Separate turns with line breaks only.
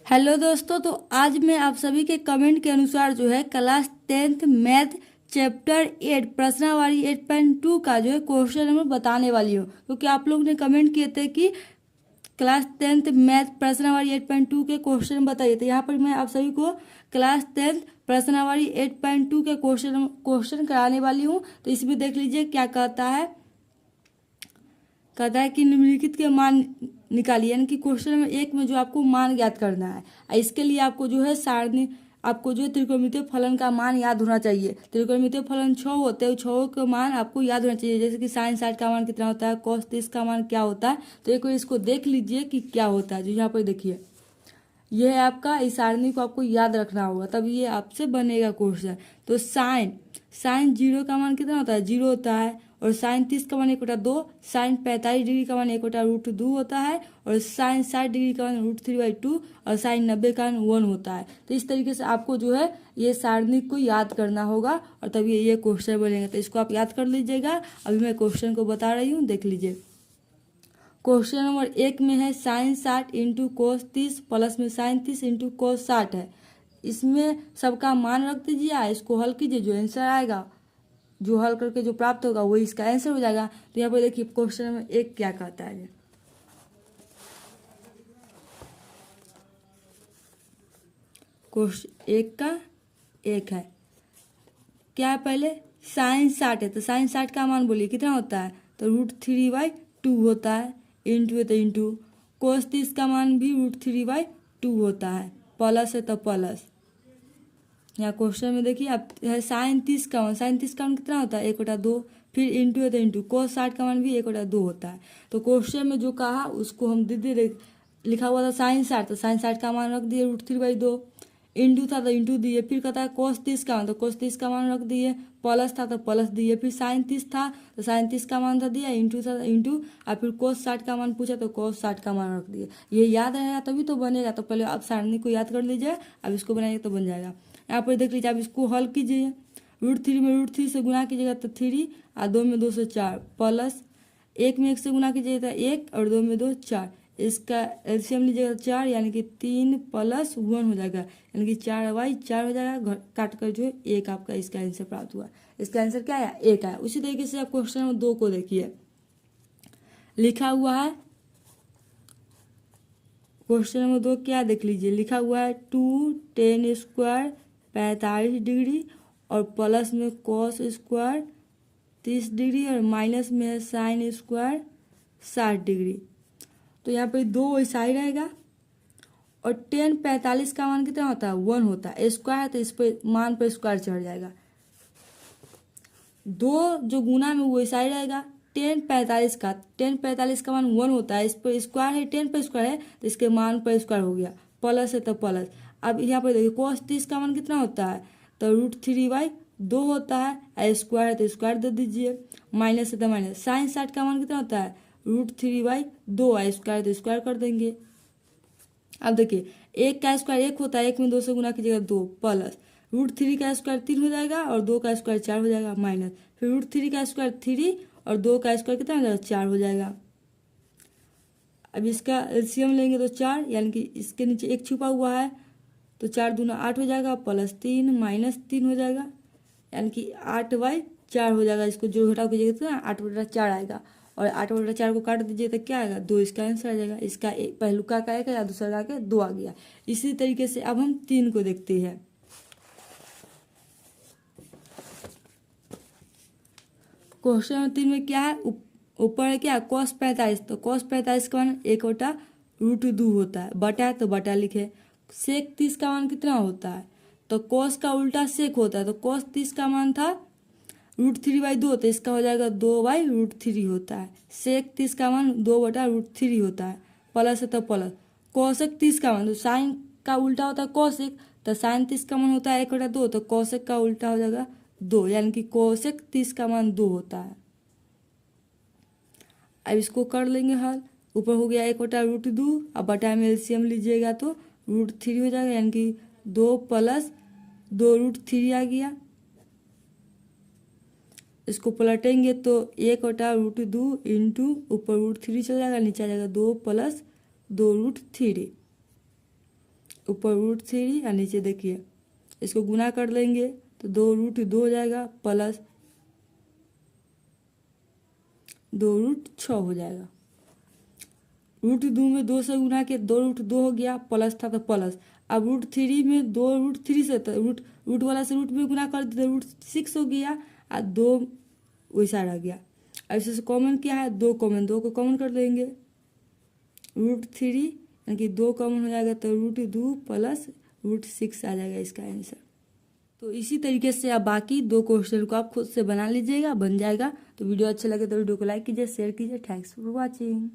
Hello दोस्तों, तो आज मैं आप सभी के कमेंट के अनुसार जो है क्लास 10th मैथ चैप्टर 8 प्रश्नावली 8.2 का जो है क्वेश्चन नंबर बताने वाली हूँ, क्योंकि आप लोग ने कमेंट किए थे कि क्लास 10th मैथ प्रश्नावली 8.2 के क्वेश्चन बताइए। तो यहाँ पर मैं आप सभी को क्लास 10th प्रश्नावली 8.2 के क्वेश्चन कराने वाली हूँ। तो इसमें देख लीजिए क्या कहता है कि निम्नलिखित के मान निकालिए, यानी कि क्वेश्चन नंबर 1 में जो आपको मान ज्ञात करना है। इसके लिए आपको जो है आपको जो है त्रिकोणमितीय फलन का मान याद होना चाहिए। त्रिकोणमितीय फलन 6 होते हैं, 6 का मान आपको याद होना चाहिए। जैसे कि साइन 60 का मान कितना होता है, कॉस 30 का मान क्या होता है। तो एक बार इसको देख लीजिए कि क्या होता है। जो यहाँ पर देखिए, यह है आपका, इस सारणी को आपको याद रखना होगा, तब ये आपसे बनेगा क्वेश्चन। तो साइन 0 का मान कितना होता है, 0 होता है। और साइन 30 का मान 1/2, साइन 45 डिग्री का मान 1/√2 होता है। और साइन 60 डिग्री का मान √3/2 और साइन 90 का मान 1 होता है। तो इस तरीके से आपको जो है ये सारणी को याद करना होगा और तभी ये क्वेश्चन बनेगा। तो इसको आप याद कर लीजिएगा। अभी मैं क्वेश्चन को बता रही हूँ, देख लीजिए। क्वेश्चन नंबर 1 में है साइन 60 इंटू कोस 30 प्लस में साइन 30 इंटू कोस 60 है। इसमें सबका मान रख दीजिए, इसको हल कीजिए, जो आंसर आएगा, जो हल करके जो प्राप्त होगा वही इसका आंसर हो जाएगा। तो यहाँ पर देखिए क्वेश्चन नंबर 1 क्या कहता है। क्वेश्चन 1 का 1 है क्या है, पहले साइन 60 है तो साइन 60 का मान बोलिए कितना होता है, तो √3/2 होता है। इंटू है तो इंटू, कोस 30 का मान भी √3/2 होता है। प्लस है तो प्लस। यहाँ क्वेश्चन में देखिए आप है साइन 30 का मान कितना होता है, 1/2। फिर इंटू है तो इंटू, कोस 60 का मान भी 1/2 होता है। तो क्वेश्चन में जो कहा उसको हम दीदी लिखा हुआ था साइन 60, तो साइन 60 का मान रख दिए √3/2। इंटू था तो इंटू दिए, फिर कहता है कोस 30 का मान, तो कोस 30 का मान रख दिए। प्लस था तो प्लस दिए, फिर साइन 30 था तो साइन 30 का मान था दिया, इंटू था तो इंटू, और फिर कोस 60 का मान पूछा तो कोस 60 का मान रख दिए। ये याद रहेगा तभी तो बनेगा। तो पहले आप सारणी को याद कर लीजिए, अब इसको बनाइए तो बन जाएगा। यहाँ पर देख लीजिए, आप इसको हल कीजिए। √3 में √3 से गुना कीजिएगा तो 3, और 2 में 2 से 4, प्लस 1 में 1 से गुना कीजिएगा तो 1, और 2 में 2 4। इसका एलसीएम लीजिएगा 4, यानी कि 3 + 1 हो जाएगा, यानी कि 4/4 हो जाएगा। काट कर जो है 1 आपका इसका आंसर प्राप्त हुआ। इसका आंसर क्या है, 1 है। उसी तरीके से आप क्वेश्चन नंबर 2 को देखिए, लिखा हुआ है। क्वेश्चन नंबर 2 क्या देख लीजिए, लिखा हुआ है 2 tan² 45 डिग्री और प्लस में cos² 30 डिग्री और माइनस में है sin² 60 डिग्री। तो यहाँ पे 2 वैसा ही रहेगा। और tan 45 का मान कितना होता है, 1 होता है। स्क्वायर है तो इस पर मान पर स्क्वायर चढ़ जाएगा। 2 जो गुना में वैसा ही रहेगा। tan 45 का मान 1 होता है, इस पर स्क्वायर है, tan पर स्क्वायर है तो इसके मान पर स्क्वायर हो गया। प्लस है तो प्लस। अब यहाँ पर देखिए cos 30 का मान कितना होता है, तो √3/2 होता है। स्क्वायर है तो स्क्वायर दे दीजिए, माइनस है तो माइनस। साइन 60 का मान कितना होता है, √3/2, स्क्वायर तो स्क्वायर कर देंगे। अब देखिए 1 का स्क्वायर 1 होता है, 1 में 2 से गुना कीजिएगा 2, प्लस √3 का स्क्वायर 3 हो जाएगा और 2 का स्क्वायर 4 हो जाएगा, माइनस फिर √3 का स्क्वायर 3 और 2 का स्क्वायर कितना हो जाएगा, 4 हो जाएगा। अब इसका एलसीएम लेंगे तो 4, यानी कि इसके नीचे 1 छुपा हुआ है, तो 4 दूना 8 हो जाएगा, प्लस 3 माइनस 3 हो जाएगा, यानी कि 8/4 हो जाएगा। इसको जो घटाव कीजिएगा तो 8/4 आएगा। और 8/4 को काट दीजिए तो क्या आएगा, 2। इसका आंसर आ जाएगा। इसका पहलुका का 1 या दूसरा का 2 आ गया। इसी तरीके से अब हम 3 को देखते हैं। क्वेश्चन नंबर 3 में क्या है, ऊपर है क्या, cos 45, तो cos 45 का मान 1/√2 होता है, बटा है तो बटा लिखे। sec 30 का मान कितना होता है, तो cos का उल्टा sec होता है, तो cos 30 का मान था √3/2, तो इसका हो जाएगा 2/√3 होता है। sec 30 का मान 2/√3 होता है, प्लस है तो प्लस। cosec 30 का मान, तो साइन का उल्टा होता है cosec, तो साइन 30 का मान होता है 1/2, तो cosec का उल्टा हो जाएगा 2, यानी कि cosec 30 का मान 2 होता है। अब इसको कर लेंगे हल। ऊपर हो गया 1/√2, अब बटा में एलसीएम लीजिएगा तो √3 हो जाएगा, यानी कि 2 + 2√3 आ गया। इसको पलटेंगे तो 1/√2 इंटू ऊपर √3 चल जाएगा, नीचे आ जाएगा 2 + 2√3। ऊपर √3 और नीचे देखिए इसको गुना कर लेंगे तो 2√2 हो जाएगा प्लस 2√6 हो जाएगा। √2 में 2 से गुना के 2√2 हो गया, प्लस था तो प्लस। अब √3 में 2√3 से तो रूट वाला से रूट में गुना कर दिया तो √6 हो गया और 2 वैसा रह गया। अब इससे कॉमन क्या है, 2 कॉमन, 2 को कॉमन कर देंगे √3 यानी कि 2 कॉमन हो जाएगा तो √2 प्लस √6 आ जाएगा इसका आंसर। तो इसी तरीके से आप बाकी 2 क्वेश्चन को आप खुद से बना लीजिएगा, बन जाएगा। तो वीडियो अच्छा लगे तो वीडियो को लाइक कीजिए, शेयर कीजिए। Thanks for watching.